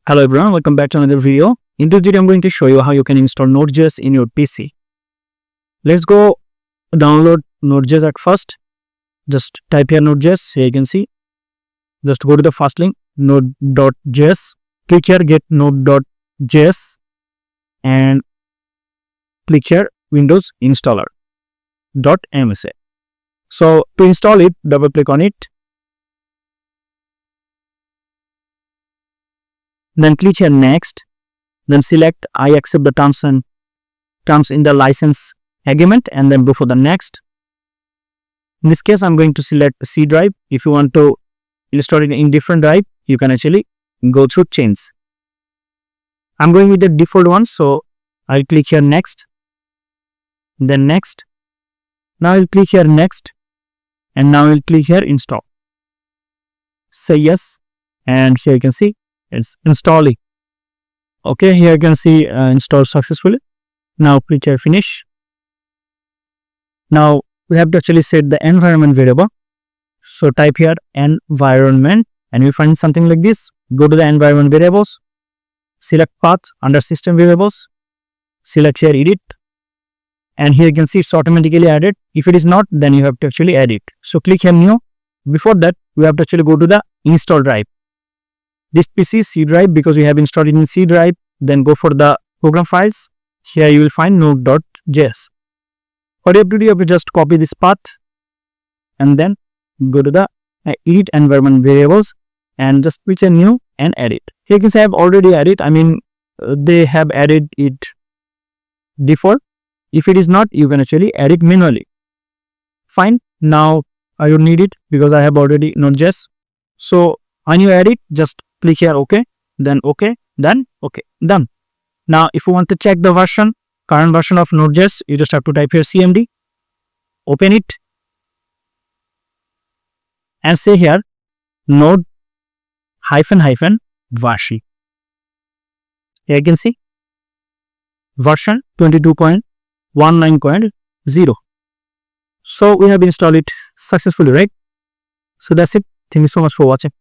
Hello everyone, welcome back to another video. In this video, I'm going to show you how you can install nodejs in your PC. Let's go download nodejs at first. Just type here nodejs. Here you can see. Just go to the first link, node.js. Click here get node.js and click here Windows installer.msa. So to install it, double click on it. Then click here next, then select I accept the terms in the license agreement and then go for the next. In this case, I'm going to select C drive. If you want to install it in different drive, you can actually go through change. I'm going with the default one, so I'll click here next, then next. Now I'll click here next and now I'll click here install. Say yes, and here you can see it's installing. Okay, here you can see install successfully. Now click here finish. Now we have to actually set the environment variable. So type here environment and you find something like this. Go to the environment variables, select path under system variables, select here edit, and here you can see it's automatically added. If it is not, then you have to actually add it. So click here new. Before that, we have to actually go to the install drive. This PC is C drive because we have installed it in C drive. Then go for the program files. Here you will find node.js. What you have to do, you have to just copy this path and then go to the edit environment variables and just switch a new and edit. Here you can see I have already added. They have added it default. If it is not, you can actually add it manually. Fine. Now I don't need it because I have already nodejs. So when you add it, just click here OK, then OK, then OK, done. Now if you want to check the current version of nodejs, you just have to type here cmd, open it and say here node --version. Here you can see version 22.19.0. So we have installed it successfully, right? So that's it. Thank you so much for watching.